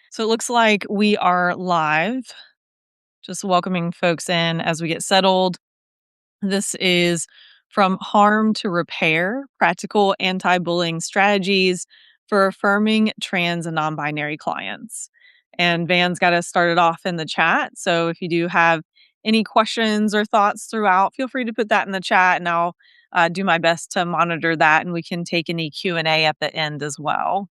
So it looks like we are live, just welcoming folks in as we get settled. This is From Harm to Repair Practical Anti Bullying Strategies for Affirming Trans and Non Binary Clients. And Van's got us started off in the chat. So if you do have any questions or thoughts throughout, feel free to put that in the chat and I'll do my best to monitor that and we can take any Q&A at the end as well.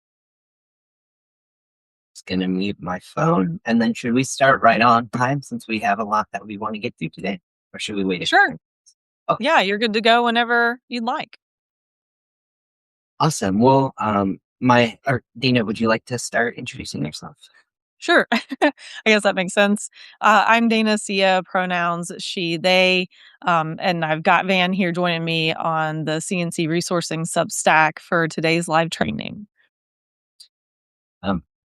Just going to mute my phone. And then should we start right on time since we have a lot that we want to get through today? Or should we wait a Sure. second? Okay, Yeah, you're good to go whenever you'd like. awesome. Well, Dana, would you like to start introducing yourself? Sure. I guess that makes sense. I'm Dana Cea, pronouns she, they, and I've got Van here joining me on the CNC Resourcing Substack for today's live training.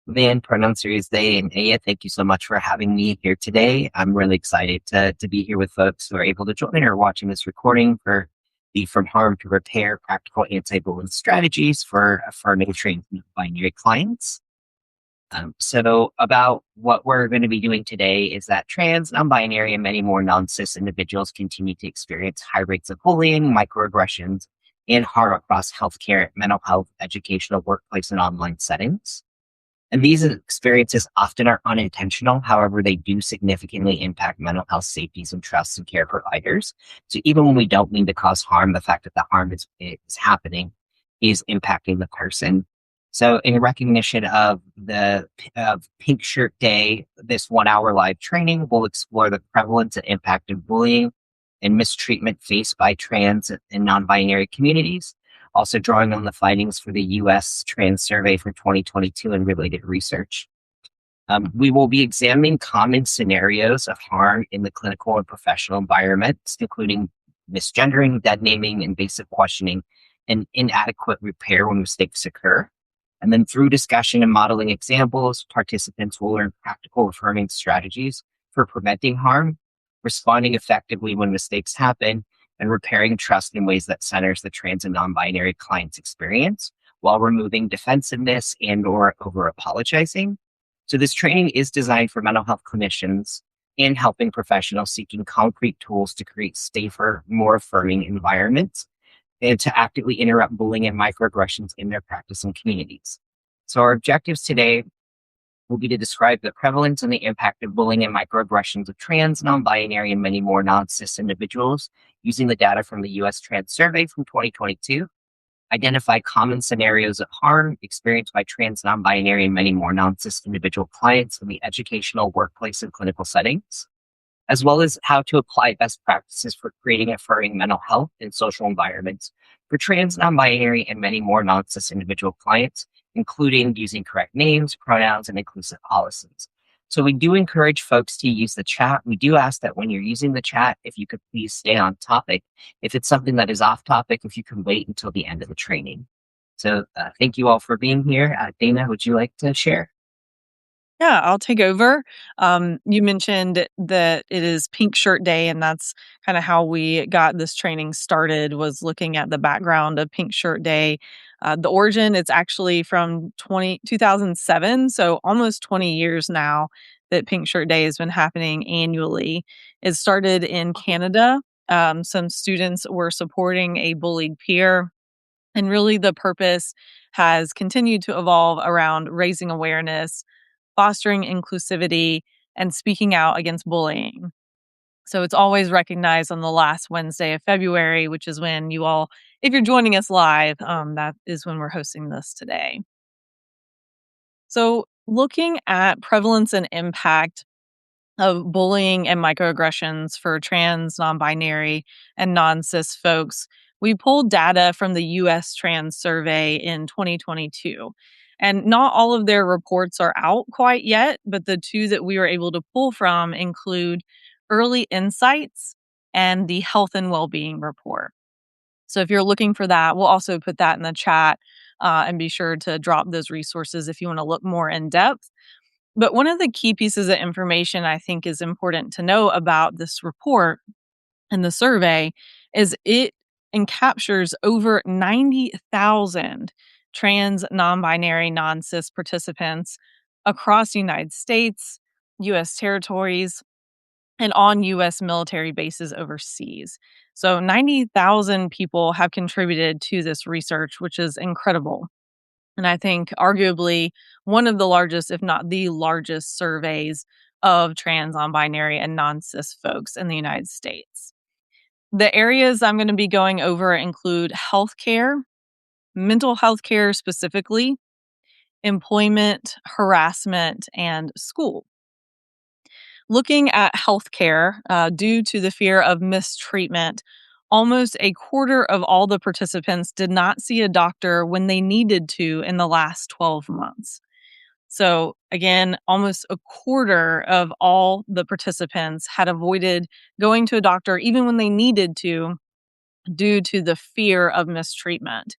Van, pronouns is they and Aya. Thank you so much for having me here today. I'm really excited to be here with folks who are able to join or watching this recording for the From Harm to Repair Practical Anti-Bullying Strategies for Affirming Trans and Binary Clients. So about what we're going to be doing today is that trans, non-binary, and many more non-cis individuals continue to experience high rates of bullying, microaggressions, and harm across healthcare, mental health, educational, workplace, and online settings. And these experiences often are unintentional. However, they do significantly impact mental health, safety, and trust in care providers. So even when we don't mean to cause harm, the fact that the harm is happening is impacting the person. So in recognition of the Pink Shirt Day, this 1 hour live training will explore the prevalence and impact of bullying and mistreatment faced by trans and non-binary communities, also drawing on the findings for the U.S. Trans Survey for 2022 and related research. We will be examining common scenarios of harm in the clinical and professional environments, including misgendering, dead naming, invasive questioning, and inadequate repair when mistakes occur. And then through discussion and modeling examples, participants will learn practical affirming strategies for preventing harm, responding effectively when mistakes happen, and repairing trust in ways that centers the trans and non-binary client's experience while removing defensiveness and or over apologizing. So this training is designed for mental health clinicians and helping professionals seeking concrete tools to create safer, more affirming environments and to actively interrupt bullying and microaggressions in their practice and communities. So our objectives today will be to describe the prevalence and the impact of bullying and microaggressions of trans, non-binary, and many more non-cis individuals using the data from the U.S. Trans Survey from 2022, identify common scenarios of harm experienced by trans, non-binary, and many more non-cis individual clients in the educational, workplace, and clinical settings, as well as how to apply best practices for creating affirming mental health and social environments for trans, non-binary, and many more non-cis individual clients, including using correct names, pronouns, and inclusive policies. So we do encourage folks to use the chat. We do ask that when you're using the chat, if you could please stay on topic. If it's something that is off topic, if you can wait until the end of the training. So thank you all for being here. Dana, would you like to share? Yeah, I'll take over. You mentioned that it is Pink Shirt Day, and that's kind of how we got this training started, was looking at the background of Pink Shirt Day. The origin, it's actually from 2007, so almost 20 years now that Pink Shirt Day has been happening annually. It started in Canada. Some students were supporting a bullied peer, and really the purpose has continued to evolve around raising awareness, fostering inclusivity, and speaking out against bullying. So it's always recognized on the last Wednesday of February, which is when you all, if you're joining us live, that is when we're hosting this today. So looking at prevalence and impact of bullying and microaggressions for trans, non-binary, and non-cis folks, we pulled data from the U.S. Trans Survey in 2022. And not all of their reports are out quite yet, but the two that we were able to pull from include Early Insights and the Health and Wellbeing Report. So if you're looking for that, we'll also put that in the chat and be sure to drop those resources if you want to look more in depth. But one of the key pieces of information I think is important to know about this report and the survey is it encaptures over 90,000 trans, non-binary, non-cis participants across the United States, US territories, and on US military bases overseas. So 90,000 people have contributed to this research, which is incredible. And I think arguably one of the largest, if not the largest, surveys of trans, non binary, and non cis folks in the United States. The areas I'm going to be going over include healthcare, mental health care specifically, employment, harassment, and school. Looking at healthcare, due to the fear of mistreatment, almost a quarter of all the participants did not see a doctor when they needed to in the last 12 months. So, again, almost a quarter of all the participants had avoided going to a doctor even when they needed to due to the fear of mistreatment.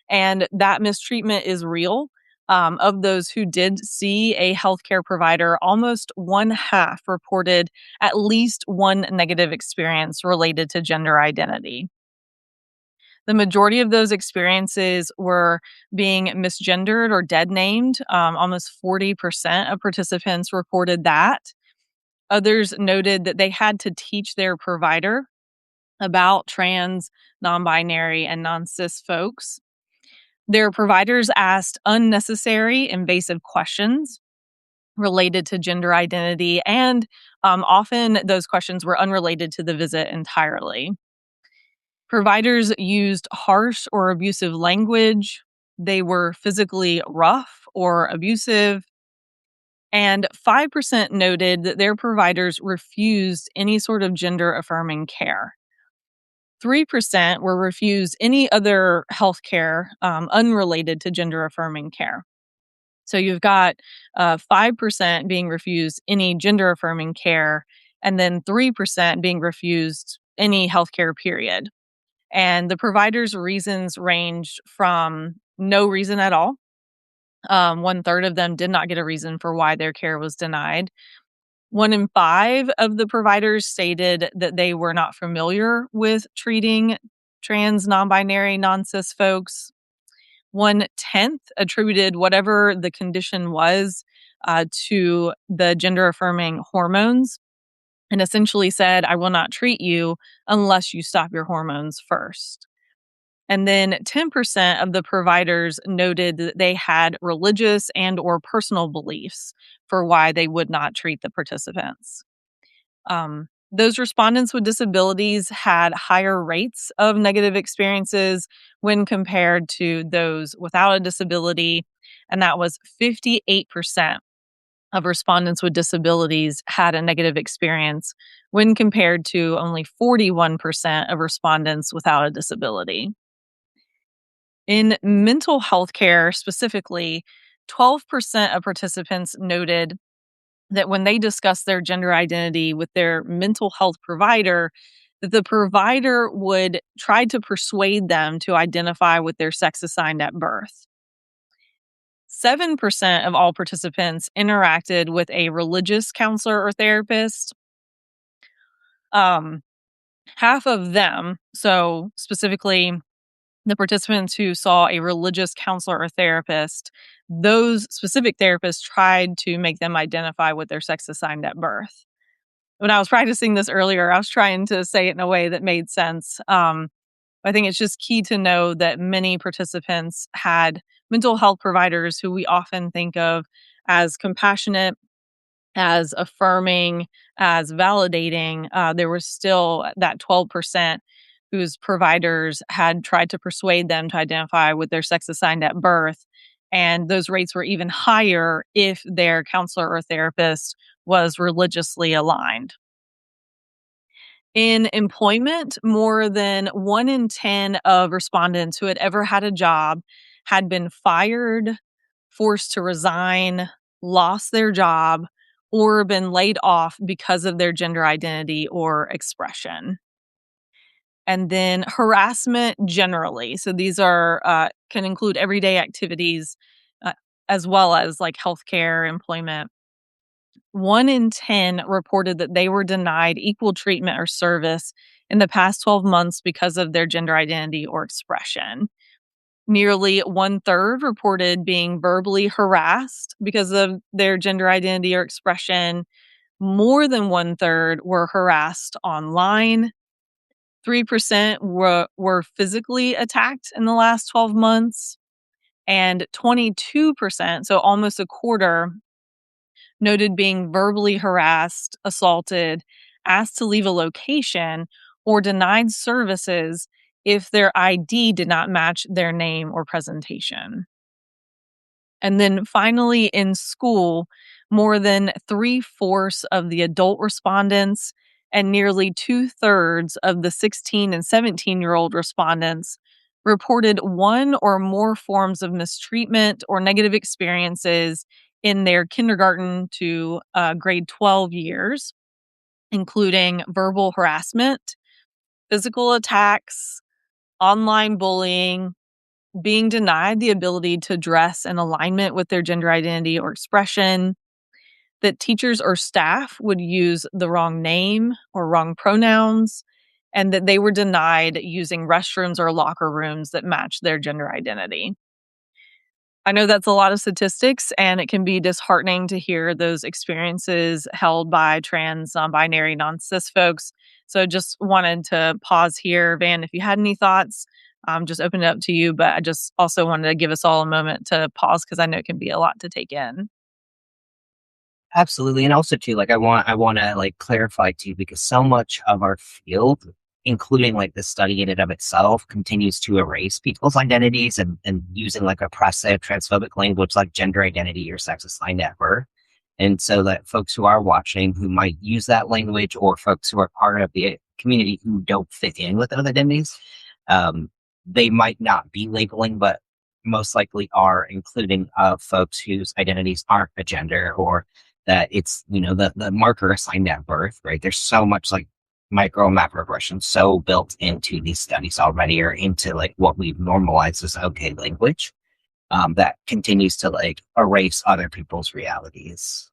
And that mistreatment is real. Of those who did see a healthcare provider, almost one half reported at least one negative experience related to gender identity. The majority of those experiences were being misgendered or dead named. Almost 40% of participants reported that. Others noted that they had to teach their provider about trans, non binary, and non cis folks. Their providers asked unnecessary, invasive questions related to gender identity, and often those questions were unrelated to the visit entirely. Providers used harsh or abusive language. They were physically rough or abusive. And 5% noted that their providers refused any sort of gender affirming care. 3% were refused any other health care unrelated to gender affirming care. So you've got 5% being refused any gender affirming care, and then 3% being refused any health care, period. And the providers' reasons ranged from no reason at all. One third of them did not get a reason for why their care was denied. 1 in 5 of the providers stated that they were not familiar with treating trans, non binary, non cis folks. 1/10 attributed whatever the condition was to the gender affirming hormones and essentially said, I will not treat you unless you stop your hormones first. And then 10% of the providers noted that they had religious and or personal beliefs for why they would not treat the participants. Those respondents with disabilities had higher rates of negative experiences when compared to those without a disability, and that was 58% of respondents with disabilities had a negative experience when compared to only 41% of respondents without a disability. In mental health care specifically, 12% of participants noted that when they discussed their gender identity with their mental health provider, that the provider would try to persuade them to identify with their sex assigned at birth. 7% of all participants interacted with a religious counselor or therapist. Um, Half of them, so specifically the participants who saw a religious counselor or therapist, those specific therapists tried to make them identify with their sex assigned at birth. When I was practicing this earlier, I was trying to say it in a way that made sense. I think it's just key to know that many participants had mental health providers who we often think of as compassionate, as affirming, as validating. There was still that 12% whose providers had tried to persuade them to identify with their sex assigned at birth. And those rates were even higher if their counselor or therapist was religiously aligned. In employment, more than 1 in 10 of respondents who had ever had a job had been fired, forced to resign, lost their job, or been laid off because of their gender identity or expression. And then harassment generally. So these are can include everyday activities uh, as well as like healthcare, employment. 1 in 10 reported that they were denied equal treatment or service in the past 12 months because of their gender identity or expression. Nearly one third reported being verbally harassed because of their gender identity or expression. More than one third were harassed online. 3% were physically attacked in the last 12 months. And 22%, so almost a quarter, noted being verbally harassed, assaulted, asked to leave a location, or denied services if their ID did not match their name or presentation. And then finally, in school, more than three-fourths of the adult respondents and nearly two-thirds of the 16 and 17-year-old respondents reported one or more forms of mistreatment or negative experiences in their kindergarten to grade 12 years, including verbal harassment, physical attacks, online bullying, being denied the ability to dress in alignment with their gender identity or expression, that teachers or staff would use the wrong name or wrong pronouns, and that they were denied using restrooms or locker rooms that match their gender identity. I know that's a lot of statistics, and it can be disheartening to hear those experiences held by trans, non binary, non cis folks. So just wanted to pause here. Van, if you had any thoughts, just open it up to you. But I just also wanted to give us all a moment to pause because I know it can be a lot to take in. Absolutely, and also too, like I want to like clarify too, because so much of our field, including like the study in and of itself, continues to erase people's identities and using like oppressive, transphobic language like gender identity or sex assigned at birth. And so that folks who are watching who might use that language, or folks who are part of the community who don't fit in with those identities, um, they might not be labeling, but most likely are including folks whose identities aren't a gender, or that it's, the marker assigned at birth, right? There's so much like micro and macro aggression so built into these studies already, or into like what we've normalized as okay language, that continues to like erase other people's realities.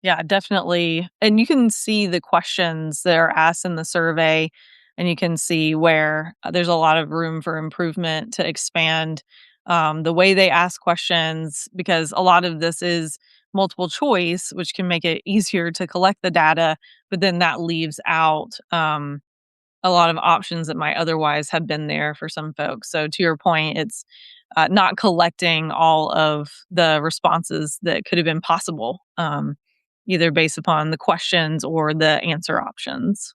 Yeah, definitely. And you can see the questions that are asked in the survey, and you can see where there's a lot of room for improvement to expand the way they ask questions, because a lot of this is multiple choice, which can make it easier to collect the data, but then that leaves out a lot of options that might otherwise have been there for some folks. So, to your point, it's not collecting all of the responses that could have been possible, either based upon the questions or the answer options.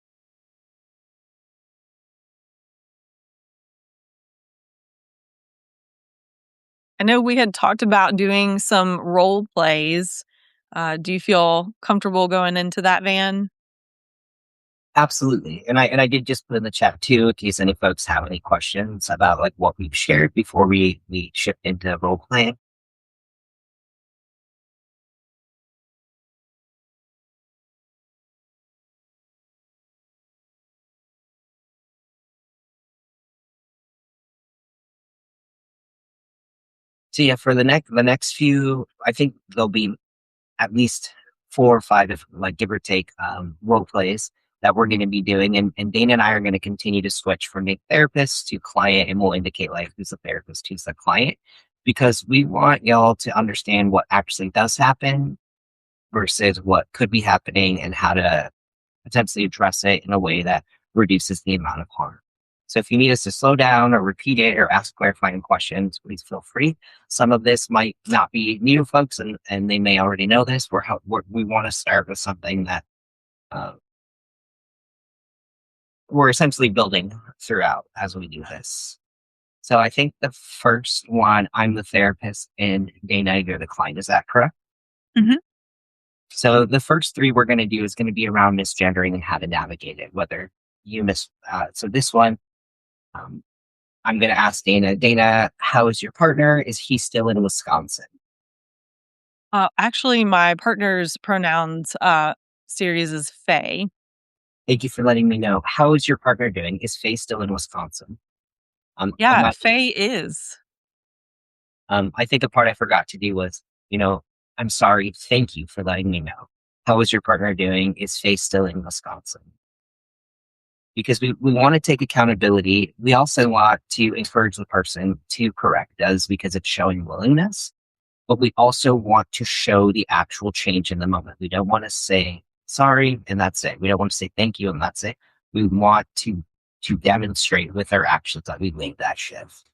I know we had talked about doing some role plays. Do you feel comfortable going into that, Van? Absolutely. And I did just put in the chat too, in case any folks have any questions about like what we've shared before we shift into role playing. So yeah, for the next few, I think there'll be at least 4 or 5, if like give or take, role plays that we're going to be doing, and Dana and I are going to continue to switch from being therapist to client, and we'll indicate like who's the therapist, who's the client, because we want y'all to understand what actually does happen versus what could be happening, and how to potentially address it in a way that reduces the amount of harm. So if you need us to slow down or repeat it or ask clarifying questions, please feel free. Some of this might not be new folks, and they may already know this. We want to start with something that uh, we're essentially building throughout as we do this. So I think the first one, I'm the therapist and Dana, you're the client. Is that correct? Hmm. So the first three we're going to do is going to be around misgendering and how to navigate it, whether you miss. So this one, um, I'm going to ask Dana. Dana, how is your partner? Is he still in Wisconsin? Actually, my partner's pronouns series is Faye. Thank you for letting me know. How is your partner doing? Is Faye still in Wisconsin? Yeah, Faye is. I think the part I forgot to do was, I'm sorry. Thank you for letting me know. How is your partner doing? Is Faye still in Wisconsin? because we want to take accountability. We also want to encourage the person to correct us because it's showing willingness, but we also want to show the actual change in the moment. We don't want to say sorry and that's it. We don't want to say thank you and that's it. We want to demonstrate with our actions that we made that shift.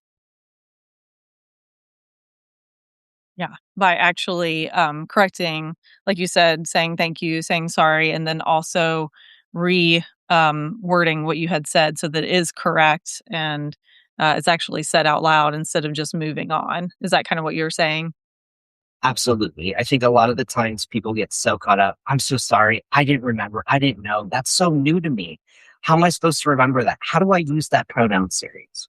Yeah, by actually, correcting, like you said, saying thank you, saying sorry, and then also re wording what you had said so that it is correct and, it's actually said out loud instead of just moving on. Is that kinda what you're saying? Absolutely. I think a lot of the times people get so caught up. I'm so sorry. I didn't remember. I didn't know. That's so new to me. How am I supposed to remember that? How do I use that pronoun series?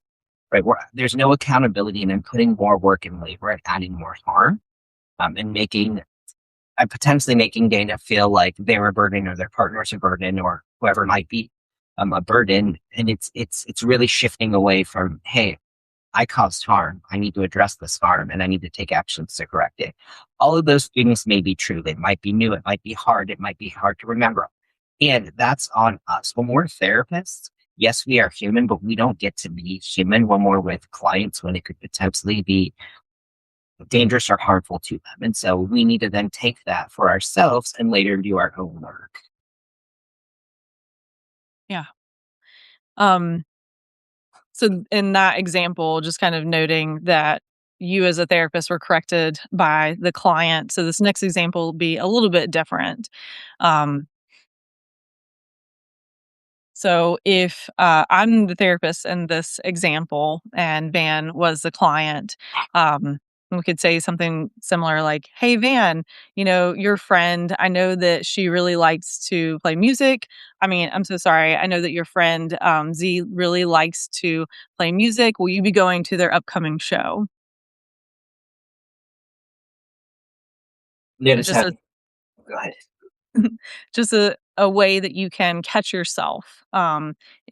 Right. Where there's no accountability and I'm putting more work and labor and adding more harm, and making, potentially making Dana feel like they're a burden or their partner's a burden or whoever might be, a burden. And it's really shifting away from, hey, I caused harm. I need to address this harm and I need to take actions to correct it. All of those things may be true. They might be new. It might be hard. It might be hard to remember. And that's on us. When we're therapists, yes, we are human, but we don't get to be human when we're with clients when it could potentially be dangerous or harmful to them. And so we need to then take that for ourselves and later do our own work. Yeah. Um, so in that example, just kind of noting that you as a therapist were corrected by the client. So this next example will be a little bit different. Um, So if I'm the therapist in this example and Van was the client, we could say something similar like, "Hey, Van, your friend, I know that she really likes to play music. I mean, I'm so sorry. I know that your friend Z really likes to play music. Will you be going to their upcoming show?" Yeah, just Just have, a go ahead. just a way that you can catch yourself.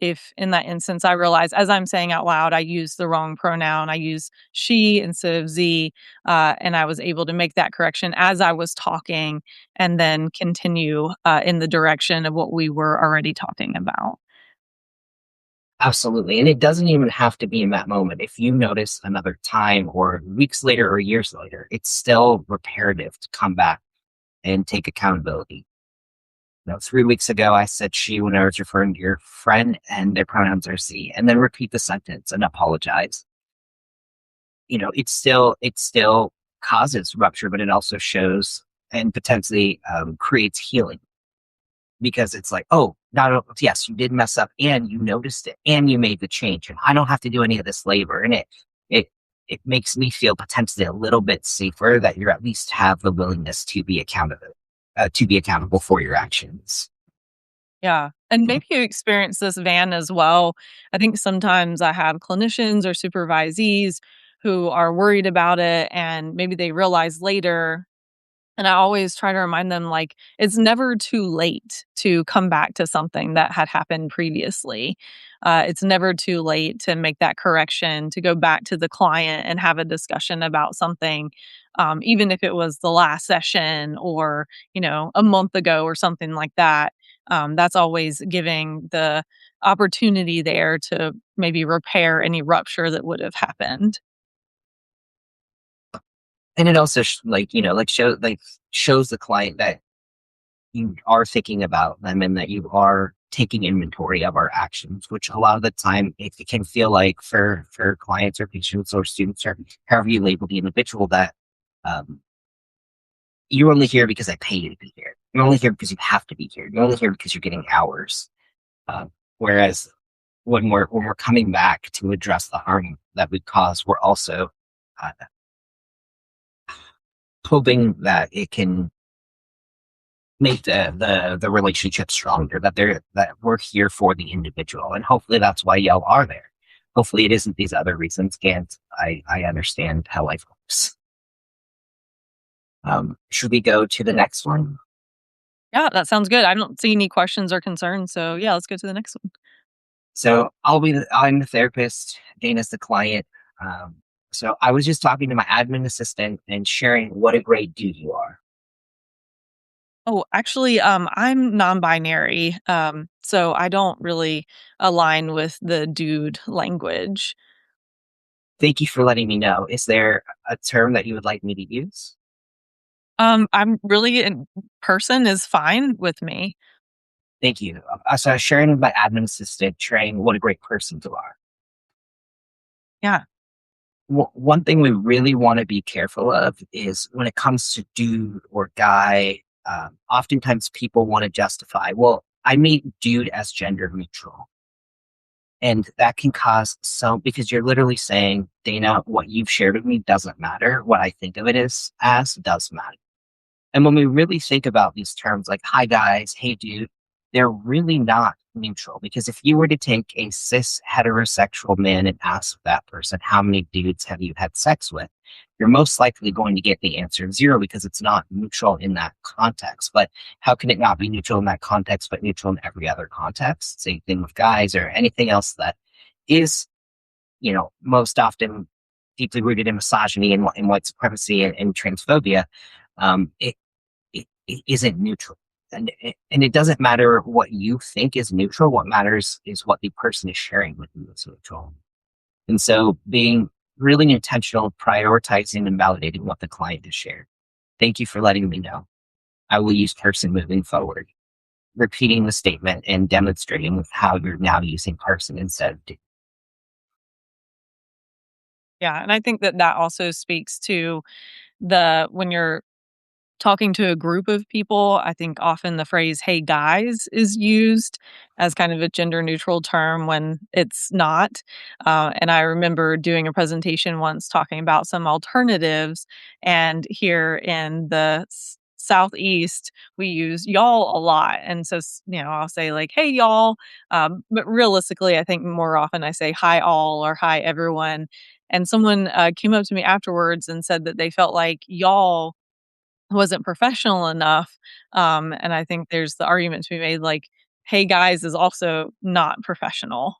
If in that instance I realize as I'm saying out loud, I use the wrong pronoun, I use she instead of Z, and I was able to make that correction as I was talking and then continue in the direction of what we were already talking about. Absolutely. And it doesn't even have to be in that moment. If you notice another time or weeks later or years later, it's still reparative to come back and take accountability. 3 weeks ago, I said she when I was referring to your friend and their pronouns are she, and then repeat the sentence and apologize. It still causes rupture, but it also shows and potentially creates healing because it's like, oh, not yes, you did mess up and you noticed it and you made the change, and I don't have to do any of this labor, and it it makes me feel potentially a little bit safer that you at least have the willingness to be accountable for your actions. Yeah, and maybe you experience this, Van, as well. I think sometimes I have clinicians or supervisees who are worried about it, and maybe they realize later. And I always try to remind them, like, it's never too late to come back to something that had happened previously. It's never too late to make that correction, to go back to the client and have a discussion about something, even if it was the last session or, a month ago or something like that. That's always giving the opportunity there to maybe repair any rupture that would have happened. And it also shows the client that you are thinking about them and that you are taking inventory of our actions, which a lot of the time it can feel like for clients or patients or students or however you label the individual that, um, you're only here because I pay you to be here. You're only here because you have to be here. You're only here because you're getting hours. Um, Whereas when we're coming back to address the harm that we cause, we're also uh, hoping that it can make the relationship stronger, that we're here for the individual. And hopefully that's why y'all are there. Hopefully it isn't these other reasons. Can't I understand how life works. Should we go to the next one? Yeah, that sounds good. I don't see any questions or concerns. So, yeah, let's go to the next one. So I'm the therapist, Dana's the client. Um, so I was just talking to my admin assistant and sharing what a great dude you are. Oh, actually, I'm non-binary, so I don't really align with the dude language. Thank you for letting me know. Is there a term that you would like me to use? I'm really in person is fine with me. Thank you. So I was sharing with my admin assistant, sharing what a great person you are. Yeah. One thing we really want to be careful of is when it comes to dude or guy, oftentimes people want to justify, well, I mean dude as gender neutral. And that can cause some, because you're literally saying, Dana, what you've shared with me doesn't matter. What I think of it is as does matter. And when we really think about these terms like hi guys, hey dude, they're really not neutral because if you were to take a cis heterosexual man and ask that person, how many dudes have you had sex with? You're most likely going to get the answer of zero because it's not neutral in that context. But how can it not be neutral in that context, but neutral in every other context? Same thing with guys or anything else that is, most often deeply rooted in misogyny and white supremacy and transphobia. It isn't neutral. And it doesn't matter what you think is neutral. What matters is what the person is sharing with you is neutral. And so being really intentional, prioritizing and validating what the client has shared. Thank you for letting me know. I will use person moving forward, repeating the statement and demonstrating with how you're now using person instead of do. Yeah, and I think that that also speaks to the when you're talking to a group of people, I think often the phrase "Hey guys" is used as kind of a gender neutral term when it's not. And I remember doing a presentation once talking about some alternatives, and here in the Southeast, we use y'all a lot. And so, I'll say like, "Hey y'all," but realistically, I think more often I say "Hi all" or "Hi everyone." And someone came up to me afterwards and said that they felt like y'all wasn't professional enough, and I think there's the argument to be made, like, "Hey, guys" is also not professional,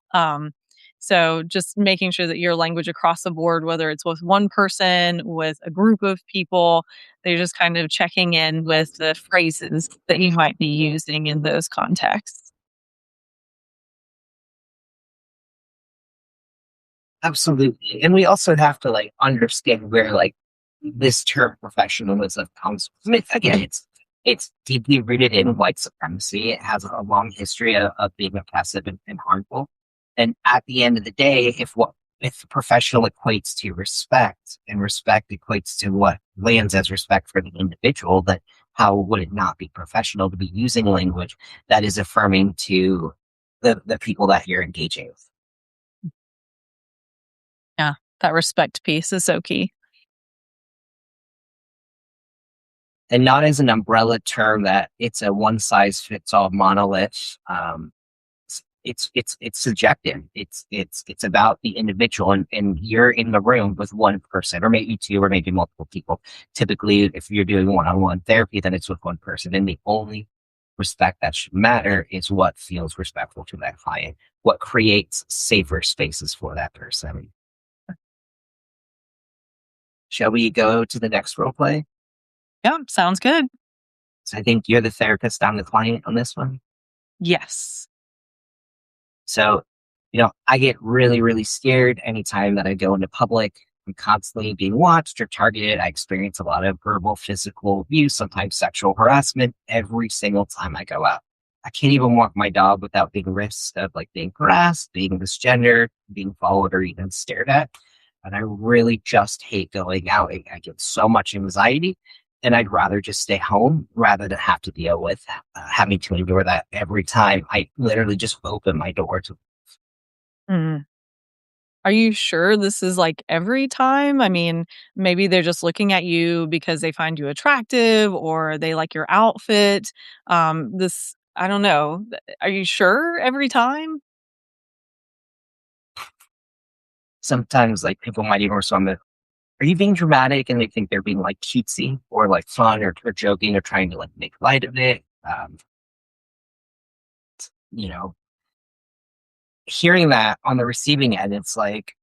so just making sure that your language across the board, whether it's with one person, with a group of people, they're just kind of checking in with the phrases that you might be using in those contexts. Absolutely. And we also have to like understand where like this term professionalism comes from. Again, it's deeply rooted in white supremacy. It has a long history of being oppressive and harmful. And at the end of the day, if professional equates to respect and respect equates to what lands as respect for the individual, then how would it not be professional to be using language that is affirming to the people that you're engaging with? Yeah, that respect piece is so key. And not as an umbrella term that it's a one size fits all monolith. It's subjective. It's about the individual, and you're in the room with one person, or maybe two, or maybe multiple people. Typically, if you're doing one-on-one therapy, then it's with one person, and the only respect that should matter is what feels respectful to that client, what creates safer spaces for that person. Shall we go to the next role play? Yeah, sounds good. So I think you're the therapist, I'm the client on this one. Yes. So, I get really, really scared anytime that I go into public. I'm constantly being watched or targeted. I experience a lot of verbal, physical abuse, sometimes sexual harassment every single time I go out. I can't even walk my dog without being risked of like being harassed, being misgendered, being followed, or even stared at. And I really just hate going out. I get so much anxiety, and I'd rather just stay home rather than have to deal with having to endure that every time I literally just open my door to. Mhm. Are you sure this is, like, every time? I mean, maybe they're just looking at you because they find you attractive or they like your outfit. This I don't know. Are you sure every time? Sometimes like people might even respond with, are you being dramatic? And they think they're being like cutesy or like fun or joking or trying to like make light of it. You know, hearing that on the receiving end, it's like,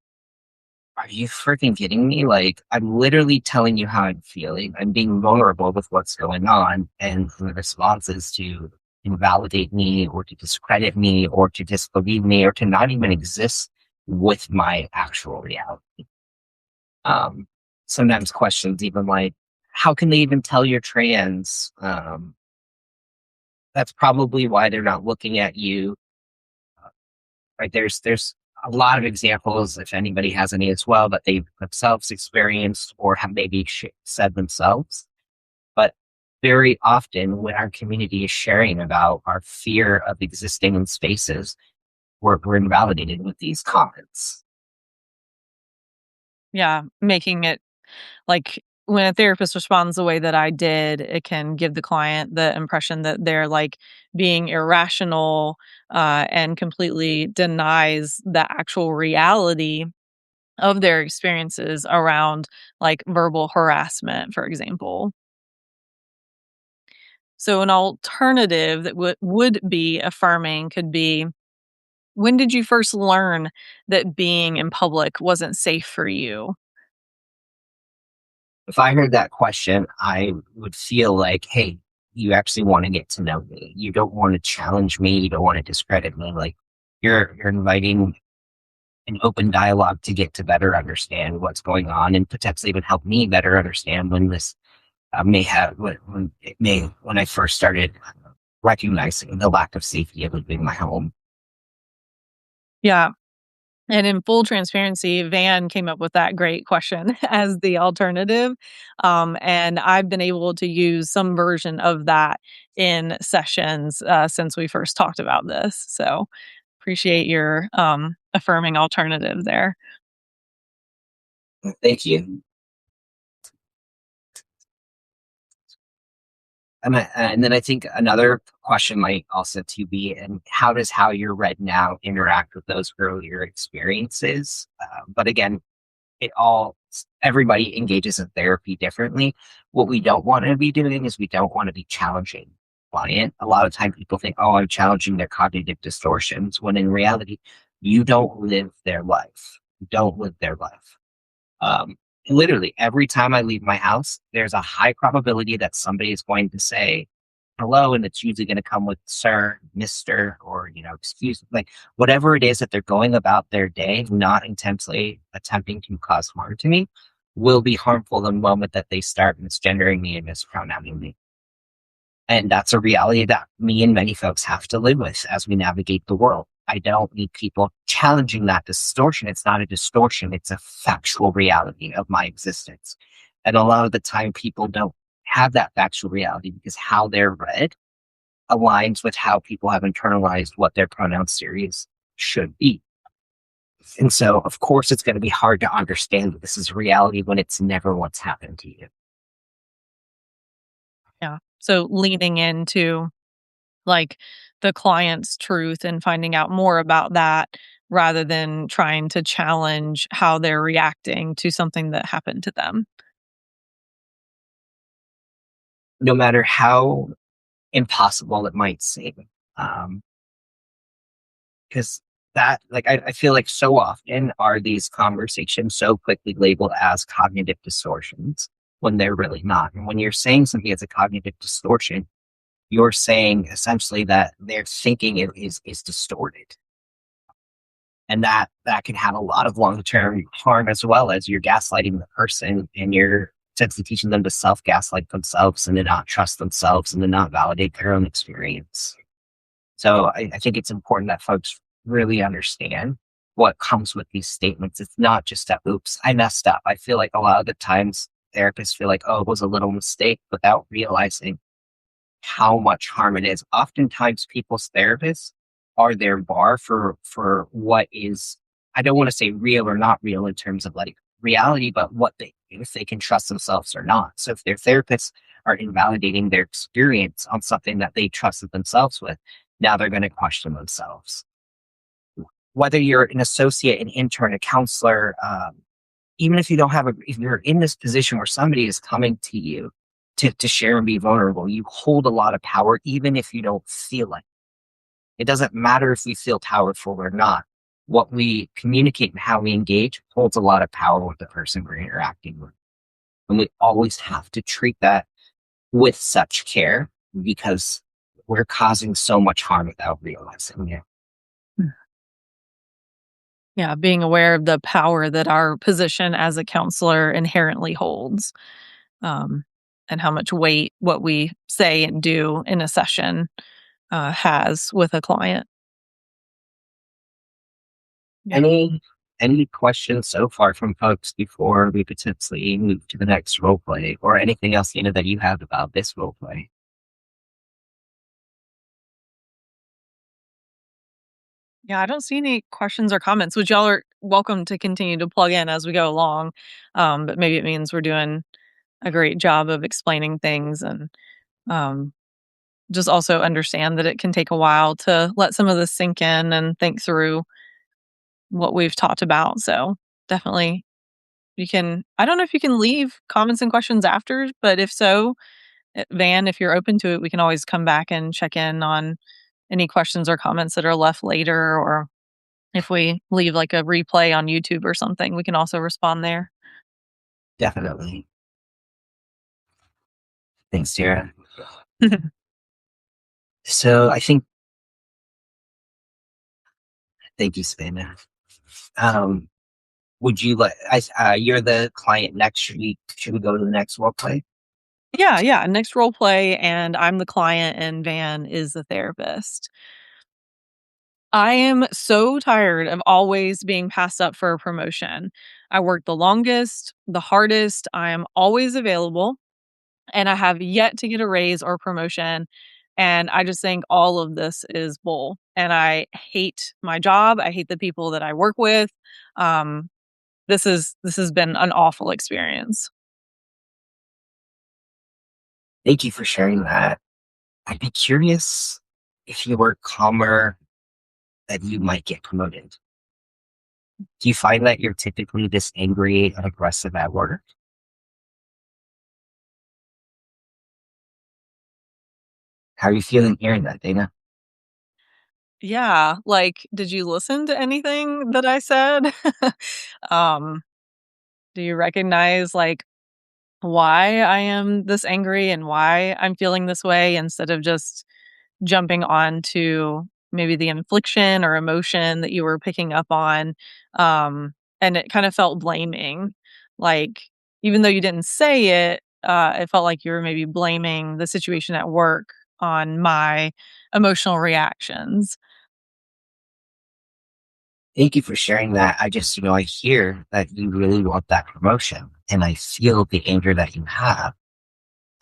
are you freaking kidding me? Like, I'm literally telling you how I'm feeling. I'm being vulnerable with what's going on. And the response is to invalidate me or to discredit me or to disbelieve me or to not even exist with my actual reality. Um, Sometimes questions even like, how can they even tell you're trans? That's probably why they're not looking at you. Right? There's a lot of examples, if anybody has any as well, that they've themselves experienced or have maybe said themselves. But very often, when our community is sharing about our fear of existing in spaces, we're invalidated with these comments. Yeah, making it like, when a therapist responds the way that I did, it can give the client the impression that they're, like, being irrational, and completely denies the actual reality of their experiences around, like, verbal harassment, for example. So an alternative that would be affirming could be, when did you first learn that being in public wasn't safe for you? If I heard that question, I would feel like, hey, you actually want to get to know me. You don't want to challenge me. You don't want to discredit me. Like you're inviting an open dialogue to get to better understand what's going on and potentially even help me better understand when this may have when it may when I first started recognizing the lack of safety of leaving my home. Yeah. And in full transparency, Van came up with that great question as the alternative. And I've been able to use some version of that in sessions since we first talked about this. So appreciate your affirming alternative there. Thank you. And then I think another question might also to be, and how does how you're read now interact with those earlier experiences? But again, it all everybody engages in therapy differently. What we don't want to be doing is we don't want to be challenging the client. A lot of time people think, oh, I'm challenging their cognitive distortions, when in reality, you don't live their life. You don't live their life. Um, Literally every time I leave my house, there's a high probability that somebody is going to say hello, and it's usually going to come with sir, mister, or excuse me, like whatever it is that they're going about their day, not intensely attempting to cause harm to me, will be harmful the moment that they start misgendering me and mispronouncing me. And that's a reality that me and many folks have to live with as we navigate the world. I don't need people challenging that distortion. It's not a distortion, it's a factual reality of my existence. And a lot of the time, people don't have that factual reality because how they're read aligns with how people have internalized what their pronoun series should be. And so, of course, it's going to be hard to understand that this is reality when it's never once happened to you. Yeah. So leaning into like the client's truth and finding out more about that rather than trying to challenge how they're reacting to something that happened to them. No matter how impossible it might seem. Because that, like, I feel like so often are these conversations so quickly labeled as cognitive distortions when they're really not. And when you're saying something as a cognitive distortion, you're saying essentially that their thinking is distorted. And that can have a lot of long-term harm, as well as you're gaslighting the person and you're essentially teaching them to self-gaslight themselves and to not trust themselves and to not validate their own experience. So I think it's important that folks really understand what comes with these statements. It's not just that, oops, I messed up. I feel like a lot of the times therapists feel like, oh, it was a little mistake without realizing how much harm it is. Oftentimes people's therapists are their bar for what is, I don't want to say real or not real in terms of like reality, but what they, if they can trust themselves or not. So if their therapists are invalidating their experience on something that they trusted themselves with, now they're going to question themselves. Whether you're an associate, an intern, a counselor, even if you don't have a, if you're in this position where somebody is coming to you to share and be vulnerable, you hold a lot of power, even if you don't feel it. It doesn't matter if you feel powerful or not. what we communicate and how we engage holds a lot of power with the person we're interacting with. And we always have to treat that with such care because we're causing so much harm without realizing it. Mm. Yeah, being aware of the power that our position as a counselor inherently holds, um, and how much weight what we say and do in a session has with a client. Yeah. Any any questions so far from folks before we potentially move to the next role play or anything else that you have about this role play? Yeah, I don't see any questions or comments, which y'all are welcome to continue to plug in as we go along. But maybe it means we're doing a great job of explaining things and um, just also understand that it can take a while to let some of this sink in and think through what we've talked about. So definitely you can, I don't know if you can leave comments and questions after, but if so, Van, if you're open to it, we can always come back and check in on any questions or comments that are left later, or if we leave like a replay on YouTube or something, we can also respond there. Definitely. Thanks, Sarah. So I think, thank you, Savannah. Um, would you like, you're the client next week. Should we go to the next role play? Yeah, yeah. Next role play, and I'm the client, and Van is the therapist. I am so tired of always being passed up for a promotion. I work the longest, the hardest. I am always available, and I have yet to get a raise or promotion. And I just think all of this is bull. And I hate my job. I hate the people that I work with. Um, this has been an awful experience. Thank you for sharing that. I'd be curious if you were calmer that you might get promoted. Do you find that you're typically this angry and aggressive at work? How are you feeling hearing that, Dana? Yeah, like, did you listen to anything that I said? Um, do you recognize, like, why I am this angry and why I'm feeling this way instead of just jumping on to maybe the infliction or emotion that you were picking up on? And it kind of felt blaming. Like, even though you didn't say it, it felt like you were maybe blaming the situation at work on my emotional reactions. Thank you for sharing that. I just, I hear that you really want that promotion and I feel the anger that you have.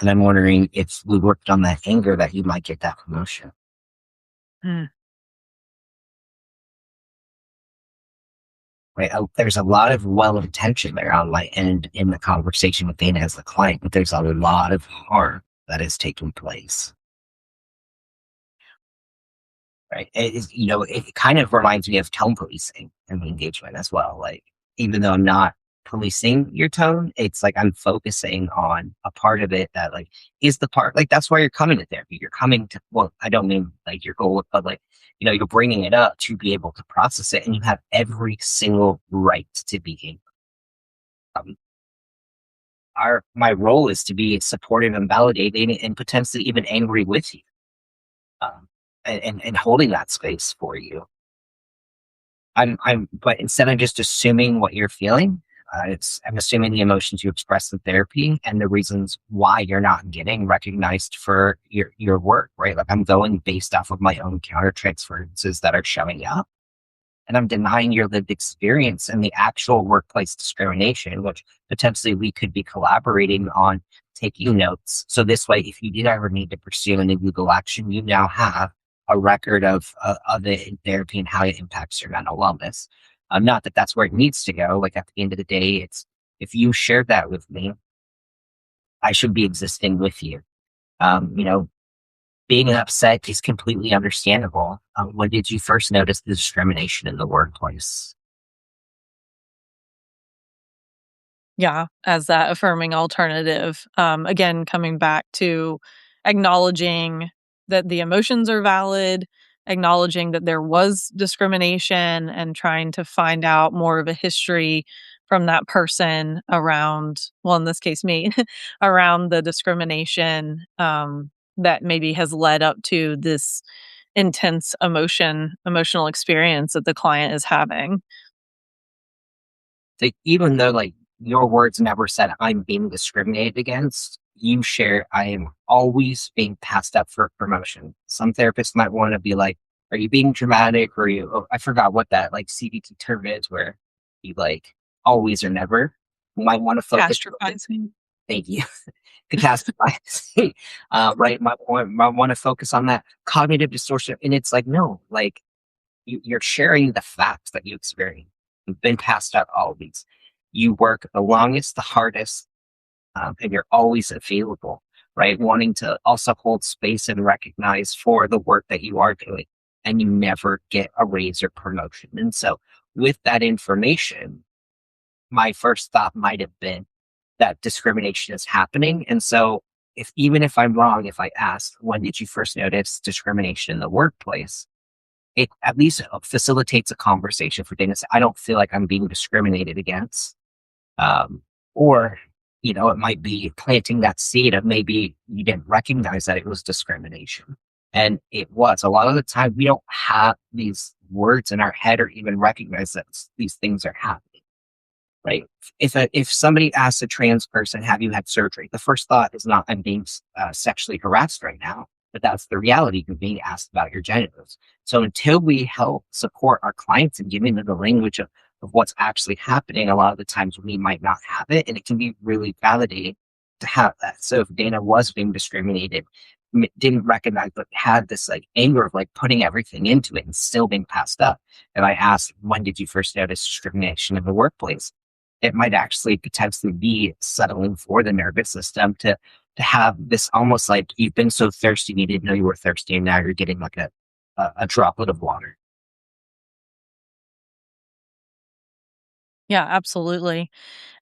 And I'm wondering if we worked on that anger that you might get that promotion. Mm. Right. There's a lot of well intention there on my end in the conversation with Dana as the client, but there's a lot of harm that is taking place. Right. It kind of reminds me of tone policing and the engagement as well. Like, even though I'm not policing your tone, it's like I'm focusing on a part of it that, like, is the part, like, that's why you're coming to therapy. You're coming to, well, I don't mean like your goal, but like, you're bringing it up to be able to process it, and you have every single right to be angry. Um, my role is to be supportive and validating and potentially even angry with you, um, and holding that space for you. But instead of just assuming what you're feeling, I'm assuming the emotions you express in therapy and the reasons why you're not getting recognized for your work, right? Like, I'm going based off of my own countertransferences that are showing up, and I'm denying your lived experience and the actual workplace discrimination, which potentially we could be collaborating on taking notes. So this way, if you did ever need to pursue any legal action, you now have a record of it in therapy and how it impacts your mental wellness. Not that that's where it needs to go. Like, at the end of the day, it's, if you shared that with me, I should be existing with you. Um, you know, Being upset is completely understandable. When did you first notice the discrimination in the workplace? Yeah, as that affirming alternative. Again, coming back to acknowledging that the emotions are valid, acknowledging that there was discrimination and trying to find out more of a history from that person around, well, in this case, me, around the discrimination that maybe has led up to this intense emotional experience that the client is having. So even though like your words never said I'm being discriminated against, you share I am always being passed up for promotion. Some therapists might want to be like, are you being dramatic? Or are you, oh, I forgot what that like CBT term is where you like always or never. You might want to focus. Catastrophizing. Thank you. Catastrophizing. Right. Might want to focus on that cognitive distortion. And it's like, no, like you're sharing the facts that you experience. You've been passed out all of these. You work the longest, the hardest, and you're always available, right? Wanting to also hold space and recognize for the work that you are doing, and you never get a raise or promotion. And so, with that information, my first thought might have been that discrimination is happening. And so, if even if I'm wrong, if I ask, when did you first notice discrimination in the workplace? It at least facilitates a conversation for Dana. I don't feel like I'm being discriminated against. Um, or, it might be planting that seed of maybe you didn't recognize that it was discrimination. And it was. A lot of the time, we don't have these words in our head or even recognize that these things are happening, right? If somebody asks a trans person, have you had surgery? The first thought is not, I'm being sexually harassed right now, but that's the reality. You're being asked about your genitals. So until we help support our clients and giving them the language of what's actually happening, a lot of the times we might not have it. And it can be really validating to have that. So if Dana was being discriminated, didn't recognize, but had this like anger of like putting everything into it and still being passed up. And I asked, when did you first notice discrimination in the workplace? It might actually potentially be settling for the nervous system to have this almost like you've been so thirsty you didn't know you were thirsty, and now you're getting like a droplet of water. Yeah, absolutely.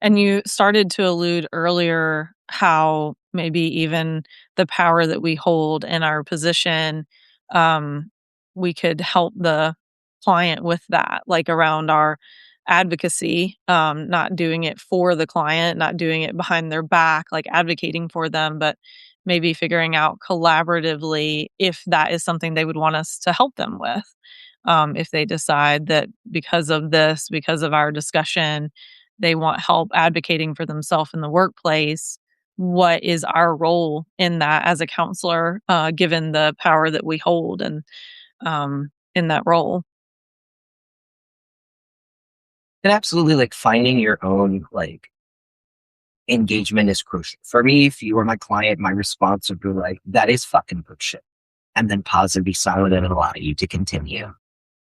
And you started to allude earlier how maybe even the power that we hold in our position, um, we could help the client with that, like around our advocacy, not doing it for the client, not doing it behind their back, like advocating for them, but maybe figuring out collaboratively if that is something they would want us to help them with. If they decide that because of this, because of our discussion, they want help advocating for themselves in the workplace, what is our role in that as a counselor, given the power that we hold and in that role? And absolutely like finding your own like engagement is crucial. For me, if you were my client, my response would be like, that is fucking bullshit. And then pause and be silent and allow you to continue.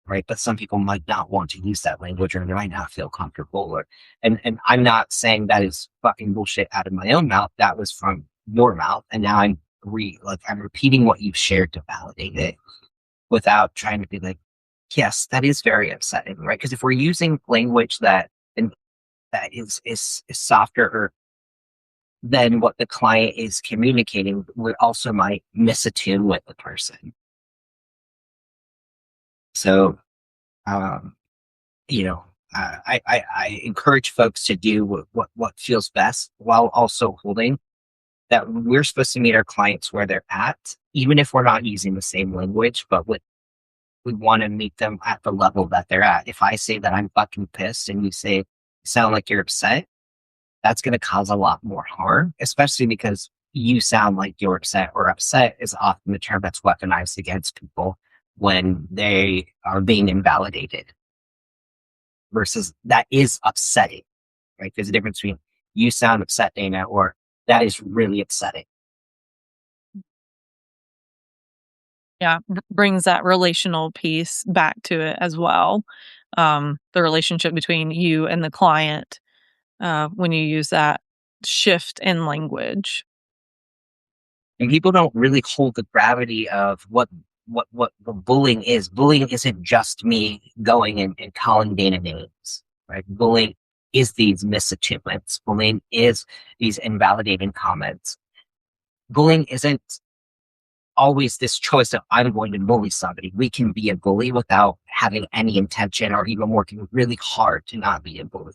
Right. But some people might not want to use that language or they might not feel comfortable and I'm not saying that is fucking bullshit out of my own mouth. That was from your mouth. And now I'm repeating what you've shared to validate it without trying to be like, yes, that is very upsetting, right? Because if we're using language that is softer or than what the client is communicating, we also might misattune with the person. So, um, you know, I encourage folks to do what feels best while also holding that we're supposed to meet our clients where they're at, even if we're not using the same language, but we want to meet them at the level that they're at. If I say that I'm fucking pissed and you say, you sound like you're upset, that's going to cause a lot more harm, especially because you sound like you're upset, or upset is often the term that's weaponized against people when they are being invalidated versus that is upsetting, right? There's a difference between you sound upset, Dana, or that is really upsetting. Yeah, brings that relational piece back to it as well. The relationship between you and the client, when you use that shift in language. And people don't really hold the gravity of what the bullying is. Bullying isn't just me going and calling Dana names, right? Bullying is these misachievements. Bullying is these invalidating comments. Bullying isn't always this choice of I'm going to bully somebody. We can be a bully without having any intention or even working really hard to not be a bully.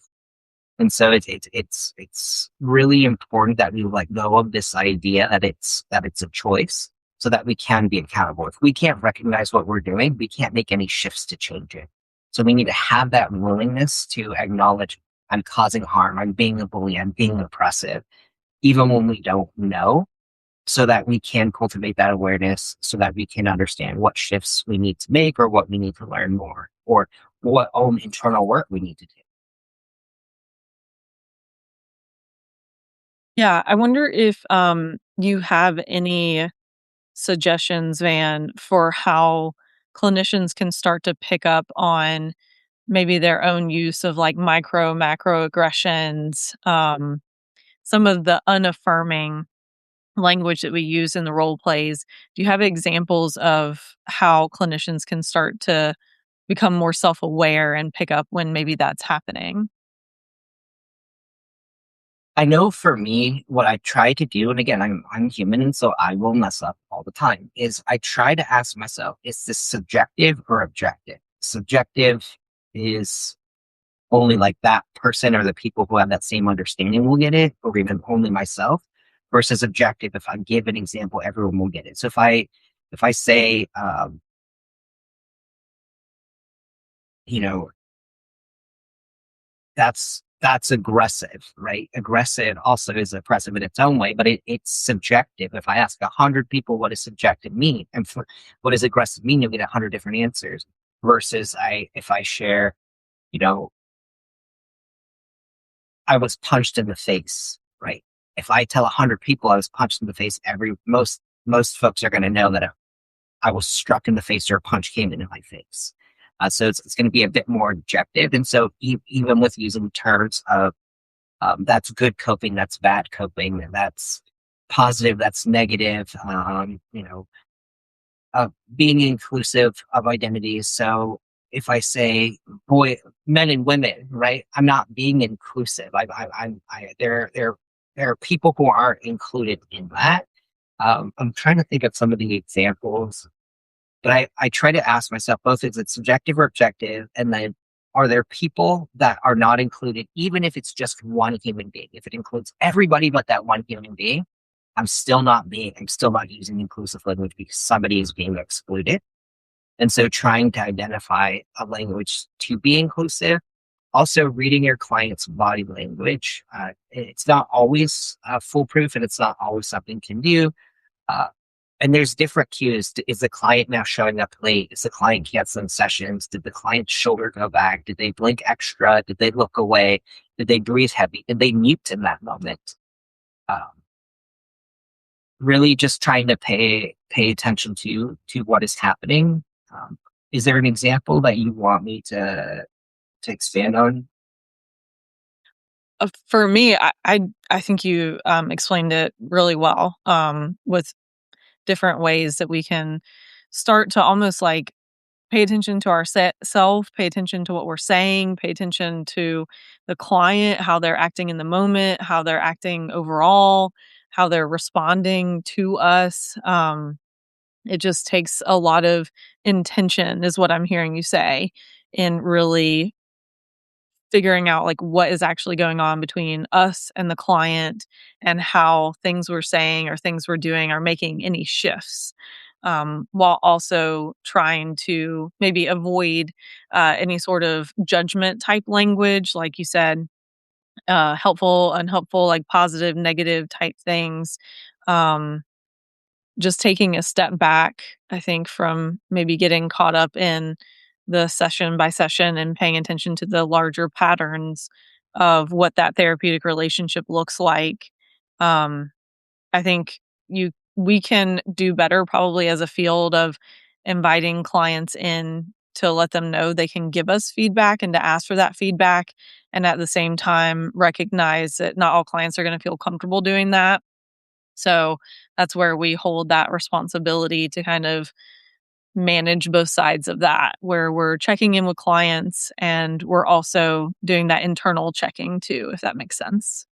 And so it's really important that we let go of this idea that it's a choice so that we can be accountable. If we can't recognize what we're doing, we can't make any shifts to change it. So we need to have that willingness to acknowledge I'm causing harm, I'm being a bully, I'm being oppressive, even when we don't know, so that we can cultivate that awareness so that we can understand what shifts we need to make or what we need to learn more or what own internal work we need to do. Yeah, I wonder if you have any suggestions, Van, for how clinicians can start to pick up on maybe their own use of like micro, macro aggressions, some of the unaffirming language that we use in the role plays. Do you have examples of how clinicians can start to become more self aware and pick up when maybe that's happening? I know for me, what I try to do, and again, I'm human, and so I will mess up all the time, is I try to ask myself, is this subjective or objective? Subjective is only like that person or the people who have that same understanding will get it, or even only myself, versus objective. If I give an example, everyone will get it. So if I say, you know, that's aggressive, right? Aggressive also is oppressive in its own way, but it's subjective. If I ask 100 people what does subjective mean and what does aggressive mean, you'll get 100 different answers. Versus if I share, you know, I was punched in the face, right? If I tell 100 people I was punched in the face, most folks are going to know that I was struck in the face or a punch came into my face. So it's going to be a bit more objective. And so even with using terms of that's good coping, that's bad coping, and that's positive, that's negative, being inclusive of identities. So if I say boy, men and women, right, I'm not being inclusive. There are people who aren't included in that. I'm trying to think of some of the examples, but I try to ask myself both is it subjective or objective? And then are there people that are not included, even if it's just one human being? If it includes everybody but that one human being, I'm still not using inclusive language because somebody is being excluded. And so trying to identify a language to be inclusive, also reading your client's body language. It's not always foolproof and it's not always something can do. Uh, and there's different cues. Is the client now showing up late? Is the client canceling sessions? Did the client's shoulder go back? Did they blink extra? Did they look away? Did they breathe heavy? Did they mute in that moment? Um, really just trying to pay attention to what is happening. Um, is there an example that you want me to expand on? For me, I think you explained it really well, with different ways that we can start to almost like pay attention to our self, pay attention to what we're saying, pay attention to the client, how they're acting in the moment, how they're acting overall, how they're responding to us. It just takes a lot of intention, is what I'm hearing you say, in really figuring out like what is actually going on between us and the client and how things we're saying or things we're doing are making any shifts, while also trying to maybe avoid any sort of judgment type language, like you said, helpful, unhelpful, like positive, negative type things. Um, just taking a step back, I think, from maybe getting caught up in the session by session and paying attention to the larger patterns of what that therapeutic relationship looks like. Um, I think we can do better probably as a field of inviting clients in to let them know they can give us feedback and to ask for that feedback. And at the same time, recognize that not all clients are going to feel comfortable doing that. So that's where we hold that responsibility to kind of manage both sides of that, where we're checking in with clients and we're also doing that internal checking too, if that makes sense.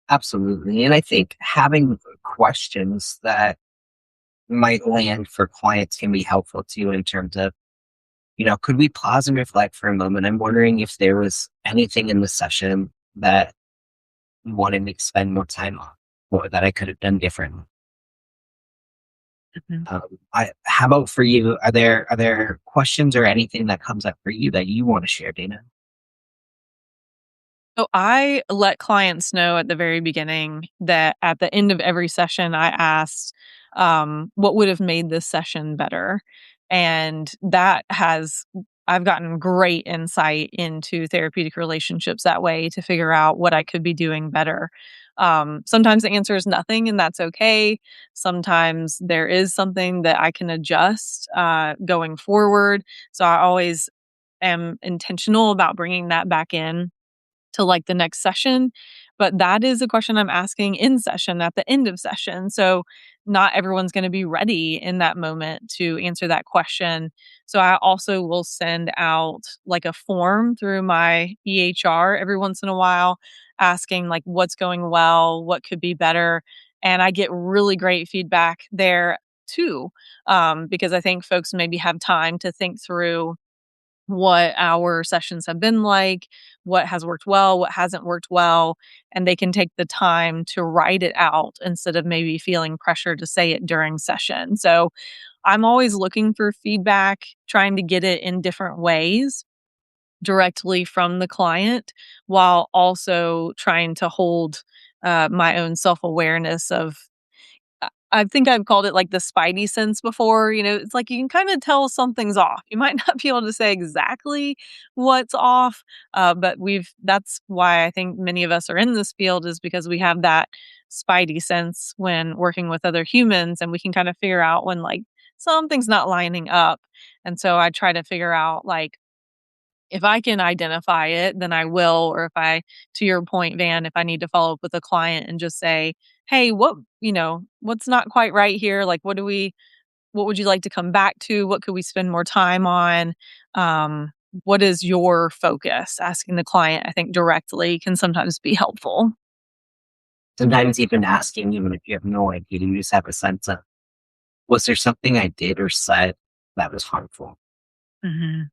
Absolutely. And I think having questions that might land for clients can be helpful too in terms of, could we pause and reflect for a moment? I'm wondering if there was anything in the session that you wanted me to spend more time on or that I could have done differently. Mhm. How about for you? Are there questions or anything that comes up for you that you want to share, Dana? So I let clients know at the very beginning that at the end of every session, I asked, what would have made this session better? And I've gotten great insight into therapeutic relationships that way to figure out what I could be doing better. Sometimes the answer is nothing, and that's okay. Sometimes there is something that I can adjust going forward. So I always am intentional about bringing that back in to like the next session. But that is a question I'm asking in session at the end of session. So not everyone's going to be ready in that moment to answer that question. So I also will send out like a form through my EHR every once in a while asking like what's going well, what could be better. And I get really great feedback there too, because I think folks maybe have time to think through what our sessions have been like, what has worked well, what hasn't worked well, and they can take the time to write it out instead of maybe feeling pressure to say it during session. So I'm always looking for feedback, trying to get it in different ways directly from the client while also trying to hold my own self awareness of I think I've called it like the spidey sense before. It's like you can kind of tell something's off. You might not be able to say exactly what's off, but that's why I think many of us are in this field is because we have that spidey sense when working with other humans and we can kind of figure out when like something's not lining up. And so I try to figure out like if I can identify it, then I will. Or if to your point, Van, if I need to follow up with a client and just say, hey, what's not quite right here? Like, what would you like to come back to? What could we spend more time on? Um, what is your focus? Asking the client, I think directly can sometimes be helpful. Sometimes even asking, even if you have no idea, you just have a sense of, was there something I did or said that was harmful? Hmm.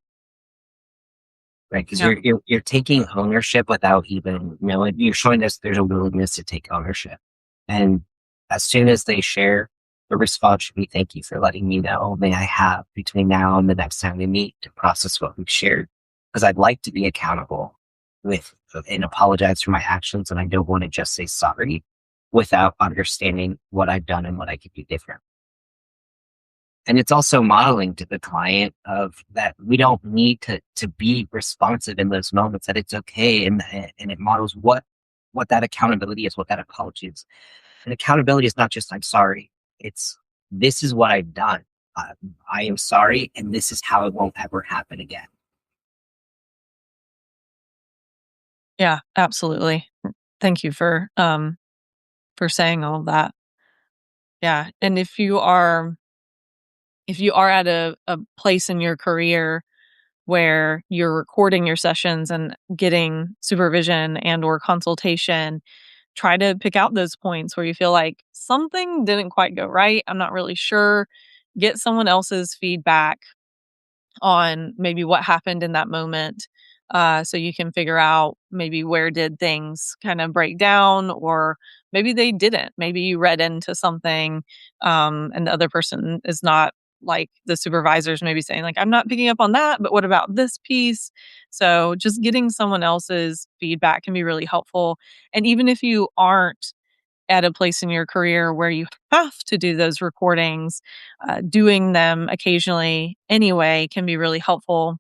Right? Because Yeah. you're taking ownership without even knowing. You're showing us there's a willingness to take ownership, and as soon as they share, the response should be, "Thank you for letting me know. May I have between now and the next time we meet to process what we've shared? Because I'd like to be accountable with and apologize for my actions, and I don't want to just say sorry without understanding what I've done and what I could do different." And it's also modeling to the client of that we don't need to be responsive in those moments, that it's okay. And it models what that accountability is, what that apology is. And accountability is not just I'm sorry. It's this is what I've done. Uh, I am sorry, and this is how it won't ever happen again. Yeah, absolutely. Thank you for saying all of that. Yeah. And if you are at a place in your career where you're recording your sessions and getting supervision and or consultation, try to pick out those points where you feel like something didn't quite go right. I'm not really sure. Get someone else's feedback on maybe what happened in that moment, so you can figure out maybe where did things kind of break down or maybe they didn't. Maybe you read into something, and the other person is not like the supervisors maybe saying like, "I'm not picking up on that, but what about this piece?" So just getting someone else's feedback can be really helpful. And even if you aren't at a place in your career where you have to do those recordings, doing them occasionally anyway can be really helpful.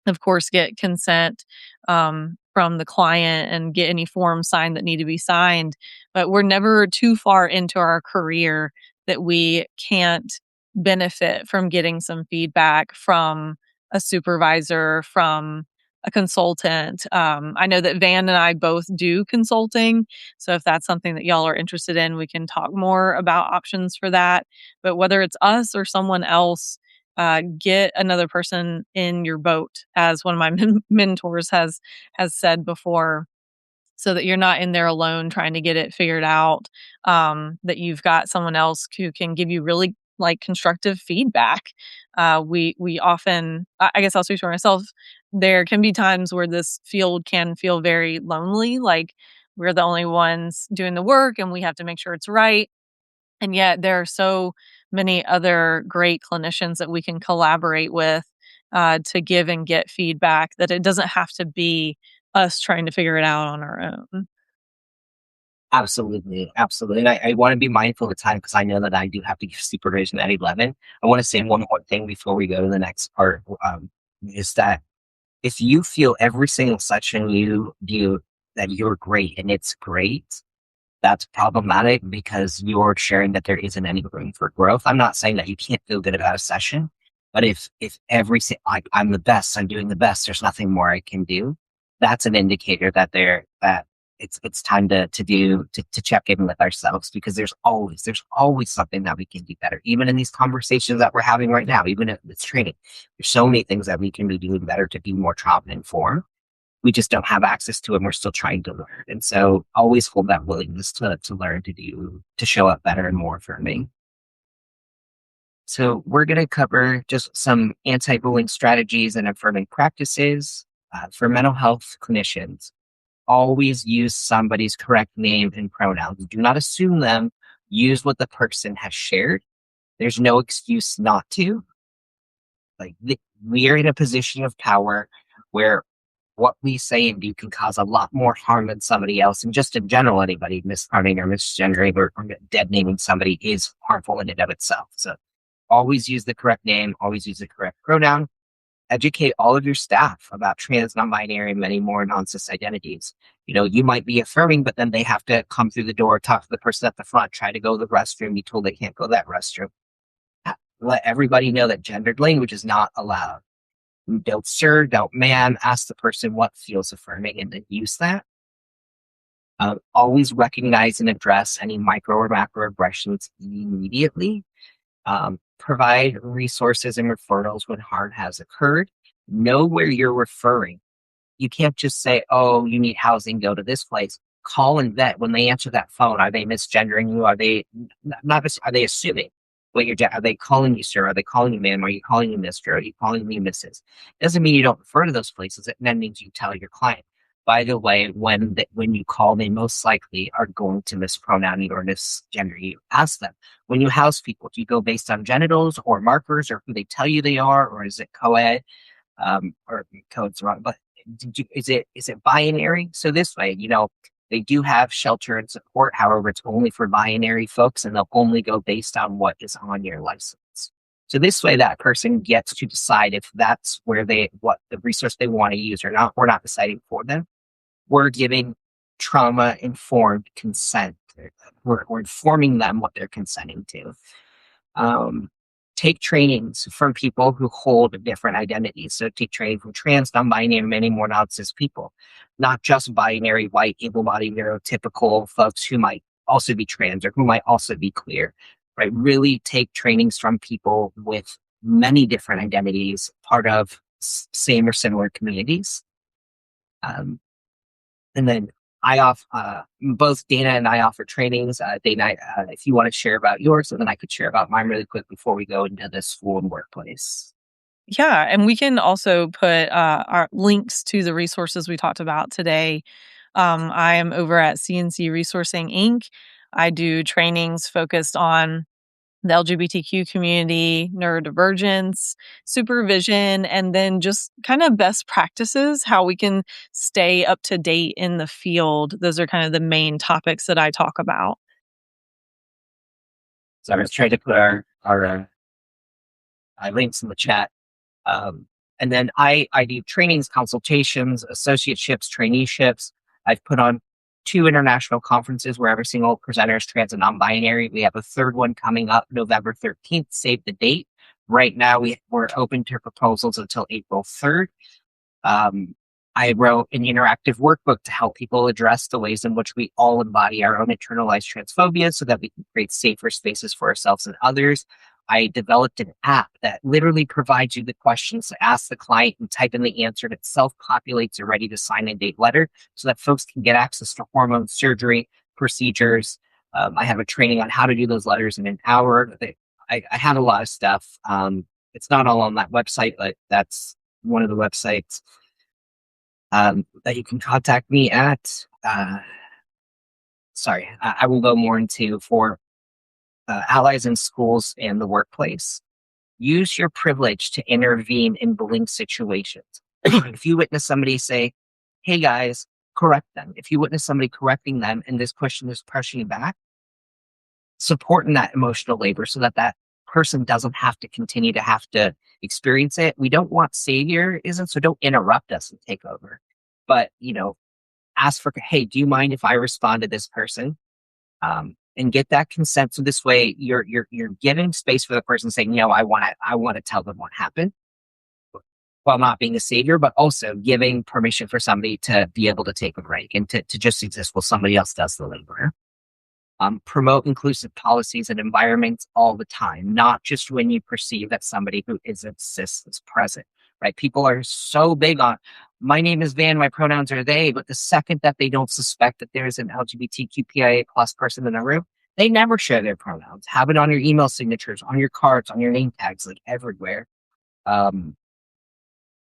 Of course, get consent from the client and get any forms signed that need to be signed. But we're never too far into our career that we can't benefit from getting some feedback from a supervisor, from a consultant. I know that Van and I both do consulting. So if that's something that y'all are interested in, we can talk more about options for that. But whether it's us or someone else, get another person in your boat, as one of my mentors has said before, so that you're not in there alone trying to get it figured out. That you've got someone else who can give you really like constructive feedback. We often, I guess I'll speak for myself. There can be times where this field can feel very lonely, like we're the only ones doing the work and we have to make sure it's right. And yet there are so many other great clinicians that we can collaborate with to give and get feedback, that it doesn't have to be us trying to figure it out on our own. Absolutely, absolutely. And I want to be mindful of time because I know that I do have to give supervision at 11. I want to say one more thing before we go to the next part, is that if you feel every single session you do that you're great and it's great, that's problematic because you're sharing that there isn't any room for growth. I'm not saying that you can't feel good about a session, but if I'm the best, I'm doing the best, there's nothing more I can do. That's an indicator that it's time to check in with ourselves because there's always something that we can do better. Even in these conversations that we're having right now, even if it's training, there's so many things that we can be doing better to be more trauma informed. We just don't have access to it. And we're still trying to learn. And so always hold that willingness to learn, to show up better and more for me. So we're going to cover just some anti-bullying strategies and affirming practices for mental health clinicians. Always use somebody's correct name and pronouns. Do not assume them. Use what the person has shared. There's no excuse not to. We are in a position of power where what we say and do can cause a lot more harm than somebody else. And just in general, anybody misharming or misgendering or dead naming somebody is harmful in and of itself. So always use the correct name, always use the correct pronoun. Educate all of your staff about trans, non-binary, and many more non-cis identities. You might be affirming, but then they have to come through the door, talk to the person at the front, try to go to the restroom, be told they can't go to that restroom. Let everybody know that gendered language is not allowed. Don't sir, don't ma'am. Ask the person what feels affirming and then use that. Always recognize and address any micro or macro aggressions immediately. Provide resources and referrals when harm has occurred. Know where you're referring. You can't just say, oh, you need housing, go to this place. Call and vet when they answer that phone. Are they misgendering you? Are they are they assuming what are they calling you sir? Are they calling you ma'am? Are you calling you Mr.? Are you calling me Mrs.? Doesn't mean you don't refer to those places. It then means you tell your client. By the way, when you call, they most likely are going to mispronoun you or misgender you. Ask them. When you house people, do you go based on genitals or markers or who they tell you they are, or is it co-ed? Or code's wrong, but is it binary? So this way, they do have shelter and support. However, it's only for binary folks, and they'll only go based on what is on your license. So this way, that person gets to decide if that's what the resource they want to use or not. We're not deciding for them. We're giving trauma informed consent. We're informing them what they're consenting to. Take trainings from people who hold different identities. So take training from trans, non-binary, and many more non-cis people, not just binary, white, able-bodied, neurotypical folks who might also be trans or who might also be queer, right? Really take trainings from people with many different identities, part of same or similar communities. And then both Dana and I offer trainings. Dana, if you want to share about yours, and then I could share about mine really quick before we go into the school and workplace. Yeah, and we can also put our links to the resources we talked about today. I am over at CNC Resourcing Inc. I do trainings focused on the LGBTQ community, neurodivergence, supervision, and then just kind of best practices, how we can stay up to date in the field. Those are kind of the main topics that I talk about. So I was trying to put our links in the chat. And then I do trainings, consultations, associateships, traineeships. I've put on 2 international conferences where every single presenter is trans and non-binary. We have a third one coming up November 13th. Save the date. Right now, we're open to proposals until April 3rd. I wrote an interactive workbook to help people address the ways in which we all embody our own internalized transphobia so that we can create safer spaces for ourselves and others. I developed an app that literally provides you the questions to ask the client and type in the answer, and it self-populates a ready to sign and date letter so that folks can get access to hormone surgery procedures. I have a training on how to do those letters in an hour. I have a lot of stuff. It's not all on that website, but that's one of the websites that you can contact me at. Sorry, I will go more into for allies in schools and the workplace. Use your privilege to intervene in bullying situations. If you witness somebody say, hey guys, correct them. If you witness somebody correcting them and this question is pushing back, support in that emotional labor so that that person doesn't have to continue to have to experience it. We don't want saviorism, so don't interrupt us and take over. But, ask for, hey, do you mind if I respond to this person? And get that consent. So this way you're giving space for the person saying, no, I want to tell them what happened while not being a savior, but also giving permission for somebody to be able to take a break and to just exist while somebody else does the labor. Promote inclusive policies and environments all the time, not just when you perceive that somebody who isn't cis is present, right? People are so big on, my name is Van, my pronouns are they, but the second that they don't suspect that there's an LGBTQIA plus person in the room, they never share their pronouns. Have it on your email signatures, on your cards, on your name tags, like everywhere. Um,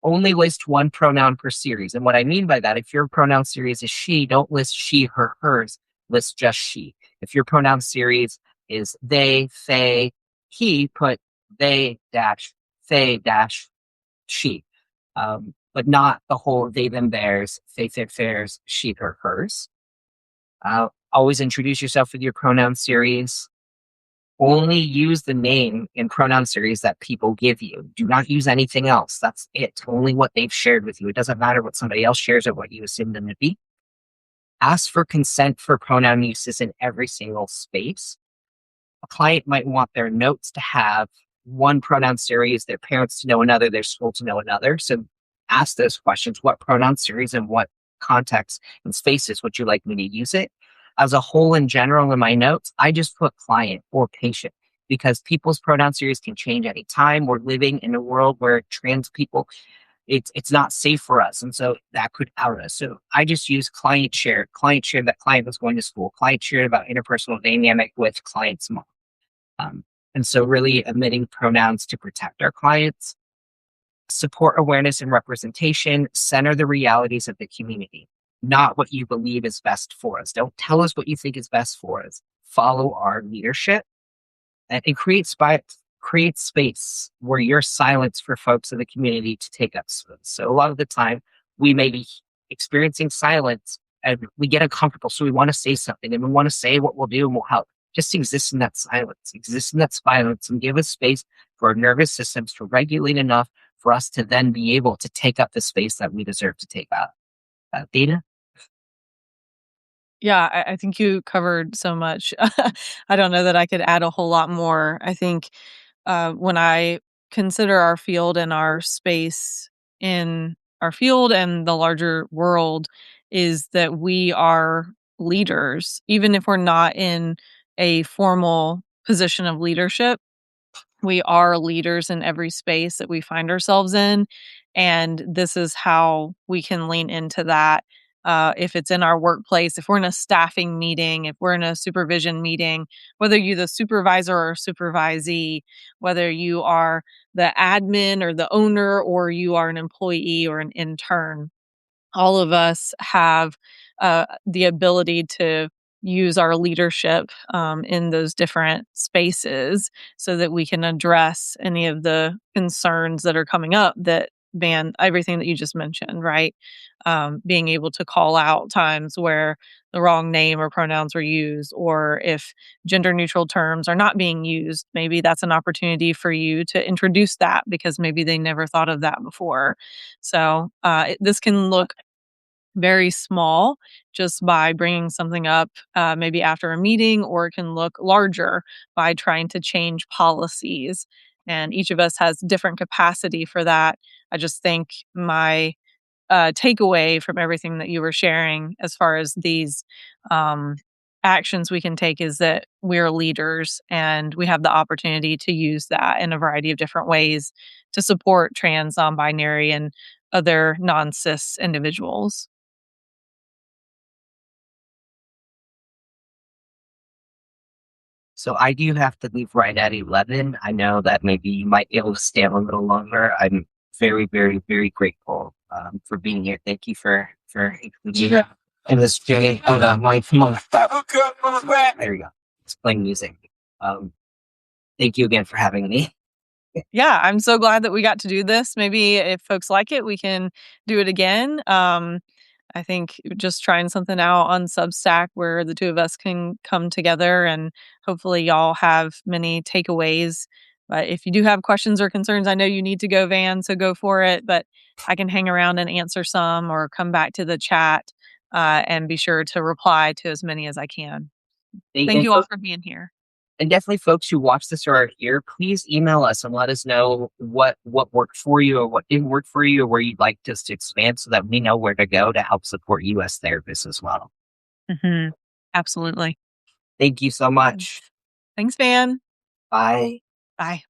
Only list one pronoun per series. And what I mean by that, if your pronoun series is she, don't list she, her, hers, list just she. If your pronoun series is they, he, put they dash, dash, she. But not the whole they, them, theirs, theirs, she, her, hers. Always introduce yourself with your pronoun series. Only use the name and pronoun series that people give you. Do not use anything else. That's it. Only what they've shared with you. It doesn't matter what somebody else shares or what you assume them to be. Ask for consent for pronoun uses in every single space. A client might want their notes to have one pronoun series, their parents to know another, their school to know another. So ask those questions. What pronoun series and what context and spaces would you like me to use it? As a whole, in general, in my notes, I just put client or patient because people's pronoun series can change anytime. We're living in a world where trans people, it's not safe for us. And so that could out us. So I just use client share that client was going to school, client shared about interpersonal dynamic with client's mom. And so really omitting pronouns to protect our clients, support awareness and representation, center the realities of the community, not what you believe is best for us. Don't tell us what you think is best for us. Follow our leadership and create space where you're silence for folks in the community to take up space. So a lot of the time we may be experiencing silence and we get uncomfortable. So we want to say something and we want to say what we'll do and we'll help. Just exist in that silence, exist in that silence and give us space for our nervous systems to regulate enough for us to then be able to take up the space that we deserve to take up. Dana? Yeah, I think you covered so much. I don't know that I could add a whole lot more. I think when I consider our field and our space in our field and the larger world, is that we are leaders, even if we're not in a formal position of leadership. We are leaders in every space that we find ourselves in. And this is how we can lean into that. If it's in our workplace, if we're in a staffing meeting, if we're in a supervision meeting, whether you're the supervisor or supervisee, whether you are the admin or the owner, or you are an employee or an intern, all of us have the ability to use our leadership in those different spaces so that we can address any of the concerns that are coming up that ban everything that you just mentioned, right? Being able to call out times where the wrong name or pronouns were used, or if gender neutral terms are not being used, maybe that's an opportunity for you to introduce that because maybe they never thought of that before. So this can look very small just by bringing something up maybe after a meeting, or it can look larger by trying to change policies. And each of us has different capacity for that. I just think my takeaway from everything that you were sharing as far as these um, actions we can take is that we're leaders and we have the opportunity to use that in a variety of different ways to support trans, non binary, and other non cis individuals. So I do have to leave right at 11. I know that maybe you might be able to stay a little longer. I'm very, very, very grateful for being here. Thank you for including me in this journey. Hold on, my phone. There you go. It's playing music. Um, thank you again for having me. Yeah, I'm so glad that we got to do this. Maybe if folks like it, we can do it again. I think just trying something out on Substack where the two of us can come together and hopefully y'all have many takeaways. But if you do have questions or concerns, I know you need to go, Van, so go for it. But I can hang around and answer some or come back to the chat and be sure to reply to as many as I can. Thank And you all for being here. And definitely folks who watch this or are here, please email us and let us know what worked for you or what didn't work for you or where you'd like us to expand so that we know where to go to help support you as therapists as well. Hmm. Absolutely. Thank you so much. Thanks, Van. Bye. Bye.